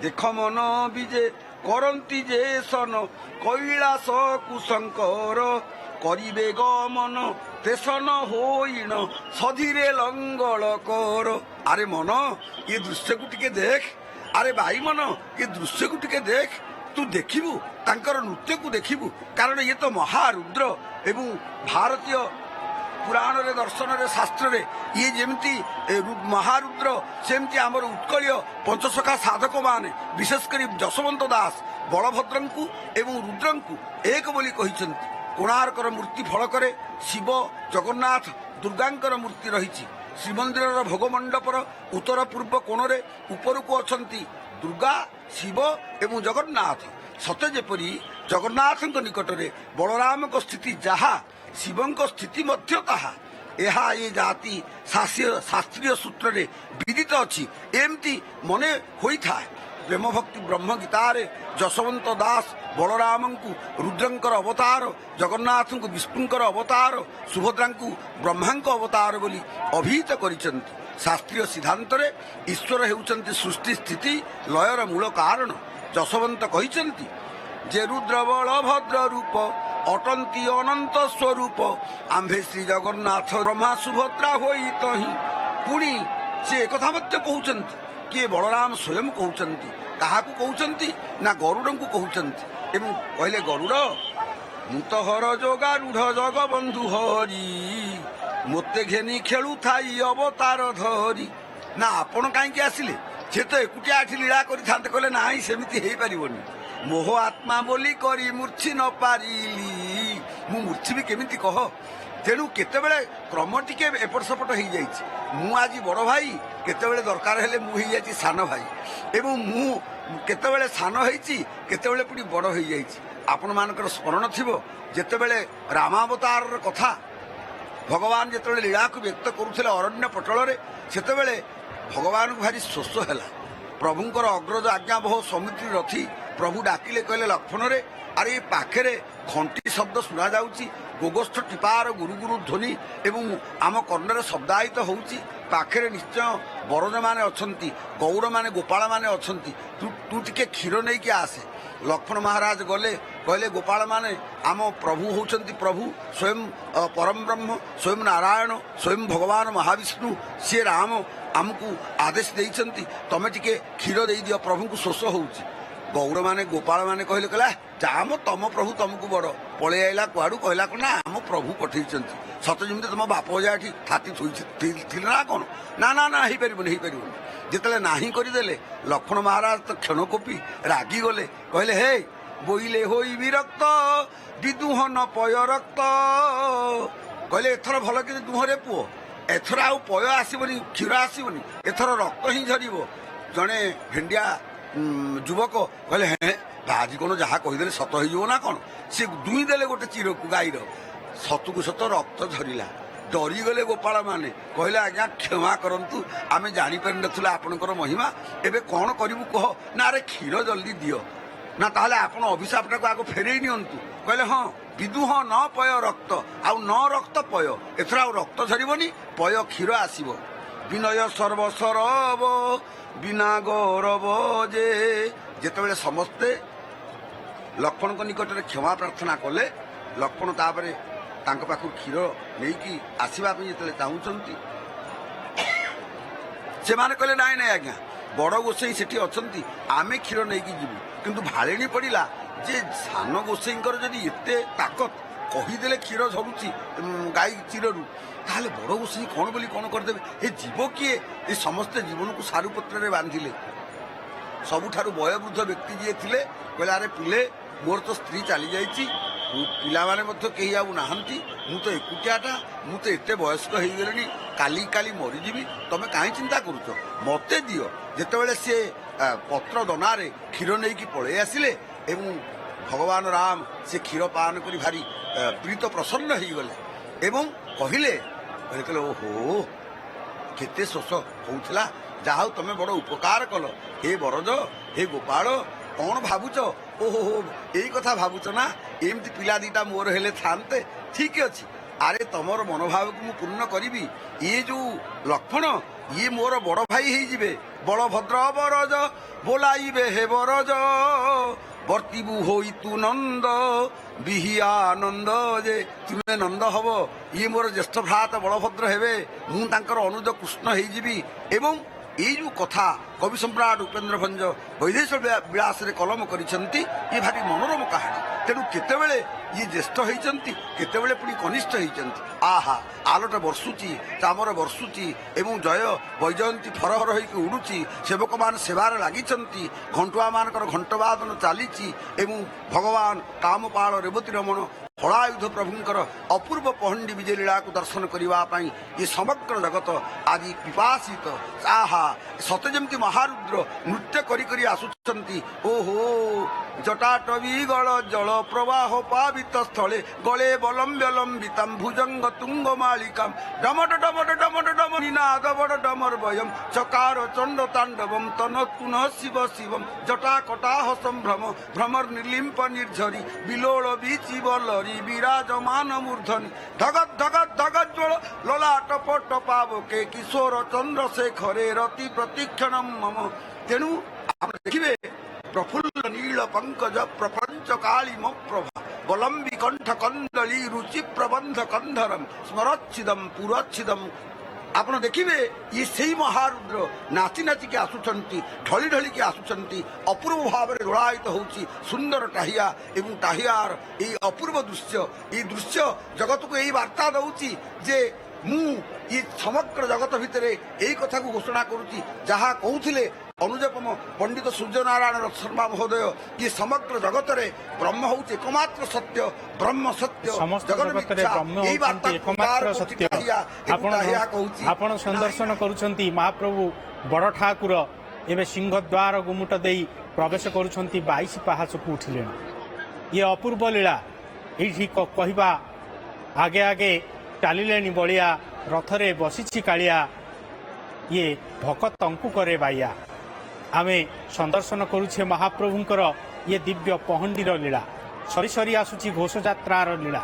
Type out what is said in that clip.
देख मन विजे करती जे सन कैलास कुशंकर करिबे गमन तेसन होइण सधीरे लंगल कर। अरे मन ये दृश्य को टिके देख, अरे भाई मन ये दृश्य को टिके देख, तू देखिबू तांकर नृत्य को देखिबू, कारण ये तो महारुद्र एवं भारतीय पुराण रे दर्शन रे शास्त्र रे ये जेमती महारुद्र सेमती आमर उत्कलीय पंचसखा साधक माने विशेषकर जशवंत दास बलभद्रंकु एवं रुद्रंकु एक बोली कहिसंती। कोणार्कर मूर्ति फलक शिव जगन्नाथ दुर्गांकर मूर्ति रही। श्रीमंदिर भोगमंडपर उत्तर पूर्व कोणरे उपरकू अछंती दुर्गा शिव एवं जगन्नाथ। सते जेपरी जगन्नाथ निकटरे बलराम स्थिति जहा शिवं स्थिति मध्य ताहा यह ये जाति शास्त्रीय सूत्र रे विदित अच्छी एमती मने होई था। प्रेम भक्ति ब्रह्म गीतार जशवंत दास बलराम को रुद्रंकर अवतार, जगन्नाथ को विष्णुंकर अवतार, सुभद्रा को ब्रह्मा अवतार बोली अभिहित करिसंती। शास्त्रीय सिद्धांत रे ईश्वर हेउचंती सृष्टि स्थिति लयर मूल कारण। जशवंत कहिसंती जे रुद्र बलभद्र रूप अटंती अनंत स्वरूप आंभे श्री जगन्नाथ ब्रह्मा सुभद्रा होई तही। पुणी से एक कहते किए बलराम स्वयं कहते क्या कहते ना गरुड़ को कहते एवं कहले गरुड़ मुतहर जोगारूढ़ जगबंधु हरि मते घेनी खेलु थाई अवतार धरी। ना आपण कहीं आसिले से तो एकुटिया आठी लीला करते कहले ना सेमती हो पारनि मोह आत्मा बोली करी मूर्छी न पारिली मु मूर्छी भी केमिति कह। तेणु केतेबेले क्रम टिके एपट सेपट हो जाइछि। मु आज बड़ भाई केतेबेले दरकार हेले मु हो जाइछि सान भाई एवं मु केतेबेले सान होइछि केतेबेले पुणी बड़ हो जाइछि। आपण मानकर स्मरण थिबो जेतेबेले रामावतार कथा भगवान जेतेबेले लीला को व्यक्त करुथिले अरण्य पटल रे सेतेबेले भगवान को भारी शोष हैला। प्रभुंकर अग्रज आज्ञा बहु समिति रथी प्रभु डाकिले कहले लक्ष्मण रे अरे पाखे घंटी शब्द शुणा जाउची गोगोष्ठ टिपार गुरु गुरु ध्वनि एवं आम कर्णरे शब्दायित होउची पाखे निश्चय बरज माने अछंती गौर माने गोपाल माने अछंती तू टिके क्षीर नहीं कि आसे। लक्ष्मण महाराज गले कहले गोपाल माने आम प्रभु होउचंती प्रभु स्वयं परम ब्रह्म स्वयं नारायण स्वयं भगवान महाविष्णु सी राम आमको आदेश देइचंती तमे टिके क्षीर दे दियो प्रभु को शोष होउची। गौर माने गोपाल माने कहले कहला जाम तम प्रभु तुमको बड़ पलि आइला कुआड़ू कहला ना आम प्रभु पठे सत जमी तुम बाप जा थाती थी ना कौन ना ना ना हो पार जिते ना करदे लक्ष्मण महाराज तो क्षणकोपी रागी गले कहले हे बोईले होई विरक्त विदुह न पय रक्त कहले एथर भल कि दुहरे पुओ एथर आउ पय आसबनी क्षीर आसबनी एथर रक्त ही झर जड़े भेंडिया युवक कहले हे आज कौन जहाँ कहीदे सत हो ना कौन सी दुई देले गोटे चीर को गाईर सतु सत रक्त झरला डरीगले गोपाल माने कहले आज्ञा क्षमा करंतु आमे जानी पारि नथिला आपनकर महिमा एबे कौन करिवु कह ना रे क्षीर जल्दी दियो ना ताहले आपण अभिशापटा को आगो फेरेई नियंतु कहले हां विदुह न पय रक्त आउ न रक्त पय एथरा आउ रक्त झरिबनी पय क्षीर आसीबो विनय सर्वसरब बिना गौरव जे जेतेबेले समस्ते लक्ष्मण को निकट में क्षमा प्रार्थना कले लक्ष्मण तापरे तांको पाखु क्षीर नहीं कि आसवा जिते चाहूँगी से माने कहले नाई नाई आज्ञा बड़ गोसाई सेठी अछंती आमे क्षीर नहीं कि जीवु किंतु भाड़ेणी पड़ा जे सान गोसाईंकर जदि एते ताकत कहीदेले क्षीर झरुची गाई चीररू ताहले बड़ गोसाई कौन बोली कौन करदेवे ए जीव किए ये समस्ते जीवन को सारुपत्र बांधिले सबुठारु वयोवृद्ध व्यक्ति जी थे कहले अरे पिले मोर तो स्त्री चली जाइए पिला माने मध्य कहीं आउ नाहंती मु तो एकुटियाटा मु तो एते वयस्क हो गले काली काली मरीजी तमें कहीं चिंता करुच मते दियो जेतेबेले से पत्र दनारे क्षीर नहीं कि पलि आसिले एवं भगवान राम से क्षीर पान करी भारी प्रीत प्रसन्न हो गले एवं कहले कहले ओहो केते शोष होउथला जाओ तमें बड़ उपकार कल हे बरज हे गोपाल कौन भावुच ओहो हो यही कथा भावुच ना एमती पिला दीटा मोर हेले थांते ठीक अच्छे अरे तुम मनोभाव को मु पूर्ण करी ये जो लक्ष्मण ये मोर बड़ भाई हो বলভদ্র বরজ বোলাইবে হে বরজ বর্তিবু হই তু নন্দ বিহিয়া নন্দ যে ତୁମେ ନନ୍ଦ ହବ ଇଏ ମୋର ଜ୍ୟେଷ୍ଠ ଭ୍ରାତ ବଳଭଦ୍ର ହେବେ ମୁଁ ତାଙ୍କର ଅନୁଜ କୃଷ୍ଣ ହେଇଯିବି। ଏବଂ ଏଇ ଯେଉଁ କଥା କବି ସମ୍ରାଟ ଉପେନ୍ଦ୍ର ଭଞ୍ଜ ବୈଦେଶ ବିଳାସରେ କଲମ କରିଛନ୍ତି ଇଏ ଭାରି ମନୋରମ କାହାଣୀ। ତେଣୁ କେତେବେଳେ ଇଏ ଜ୍ୟେଷ୍ଠ ହେଇଛନ୍ତି କେତେବେଳେ ପୁଣି କନିଷ୍ଠ ହେଇଛନ୍ତି। ଆହା ଆଲୋଟ ବର୍ଷୁଛି ଚାମର ବର୍ଷୁଛି ଏବଂ ଜୟ ବୈଜୟନ୍ତୀ ଫରହର ହେଇକି ଉଡୁଛି ସେବକମାନେ ସେବାରେ ଲାଗିଛନ୍ତି ଘଣ୍ଟୁଆମାନଙ୍କର ଘଣ୍ଟବାଦନ ଚାଲିଛି ଏବଂ ଭଗବାନ କାମପାଳ ରେବତୀ ରମଣ ହଳାୟୁଧ ପ୍ରଭୁଙ୍କର ଅପୂର୍ବ ପହଣ୍ଡି ବିଜେ ଲୀଳାକୁ ଦର୍ଶନ କରିବା ପାଇଁ ଏ ସମଗ୍ର ଜଗତ ଆଜି ପିପାସିତ। ଆହା ସତେ ଯେମିତି ମହାରୁଦ୍ର ନୃତ୍ୟ କରି କରି ଆସୁଛନ୍ତି। ଓହୋ ଜଟାଟବୀ ଗଳ ଜଳ ପ୍ରବାହ ପାବିତ ସ୍ଥଳେ ଗଳେ ବଲମ୍ବ୍ୟ ଲମ୍ବିତାମ୍ ଭୁଜଙ୍ଗ ତୁଙ୍ଗ ମାଳିକାମ୍ ଡମଟ ଡମଟ ଡମଟ ଡମ ନିନାଦ ବଡ଼ ଡମର ବୟମ୍ ଚକାର ଚଣ୍ଡ ତାଣ୍ଡବମ୍ ତନ ତୁନ ଶିବ ଶିବମ୍ ଜଟା କଟାହ ସମ୍ଭ୍ରମ ଭ୍ରମର ନିର୍ଲିମ୍ପ ନିର୍ଝରି ବିଲୋଳ ବିଚିବ ଲରି ବିରାଜମାନ ମୂର୍ଧନି ଧଗତ ଧଗତ ଧଗତ ଜ୍ୱଳ ଲଲାଟ ପଟ ପାବକେ କିଶୋର ଚନ୍ଦ୍ରଶେଖରେ ରତି ପ୍ରତୀକ୍ଷଣ ମମ। ତେଣୁ ଆପଣ ଦେଖିବେ ପ୍ରଫୁଲ୍ଲ ନୀଳ ପଙ୍କଜ ପ୍ରପଞ୍ଚ କାଳିମ ପ୍ରଭା ବଲମ୍ବୀ କଣ୍ଠ କନ୍ଦଳୀ ରୁଚି ପ୍ରବନ୍ଧ କନ୍ଧରମ୍ ସ୍ମରଚ୍ଛିଦମ୍ ପୁରଚ୍ଛିଦମ୍। ଆପଣ ଦେଖିବେ ଇଏ ସେଇ ମହାରୁଦ୍ର ନାଚି ନାଚିକି ଆସୁଛନ୍ତି ଢଳି ଢଳିକି ଆସୁଛନ୍ତି ଅପୂର୍ବ ଭାବରେ ରୋଳାୟିତ ହେଉଛି ସୁନ୍ଦର ଟାହିଆ ଏବଂ ଟାହିଆର ଏଇ ଅପୂର୍ବ ଦୃଶ୍ୟ। ଏଇ ଦୃଶ୍ୟ ଜଗତକୁ ଏଇ ବାର୍ତ୍ତା ଦେଉଛି ଯେ ମୁଁ ଏ ସମଗ୍ର ଜଗତ ଭିତରେ ଏଇ କଥାକୁ ଘୋଷଣା କରୁଛି ଯାହା କହୁଥିଲେ ଅନୁଜପମ ପଣ୍ଡିତ ସୂର୍ଯ୍ୟନାରାୟଣ ଶର୍ମା ମହୋଦୟ କି ସମଗ୍ର ଜଗତରେ ବ୍ରହ୍ମ ହେଉଛି ଏକମାତ୍ର ସତ୍ୟ ବ୍ରହ୍ମ ସତ୍ୟ ଆପଣ ସନ୍ଦର୍ଶନ କରୁଛନ୍ତି ମହାପ୍ରଭୁ ବଡ଼ ଠାକୁର ଏବେ ସିଂହଦ୍ୱାର ଗୁମୁଟ ଦେଇ ପ୍ରବେଶ କରୁଛନ୍ତି 22 ପାହାଚକୁ ଉଠିଲେଣି। ଇଏ ଅପୂର୍ବ ଲୀଳା ଏଇଠି କହିବା ଆଗେ ଆଗେ ଚାଲିଲେଣି ବଳିଆ ରଥରେ ବସିଛି କାଳିଆ ଇଏ ଭକତଙ୍କୁ କରେ ବାଇଆ। ଆମେ ସନ୍ଦର୍ଶନ କରୁଛେ ମହାପ୍ରଭୁଙ୍କର ଇଏ ଦିବ୍ୟ ପହଣ୍ଡିର ଲୀଳା ସରି ସରି ଆସୁଛି ଘୋଷଯାତ୍ରାର ଲୀଳା।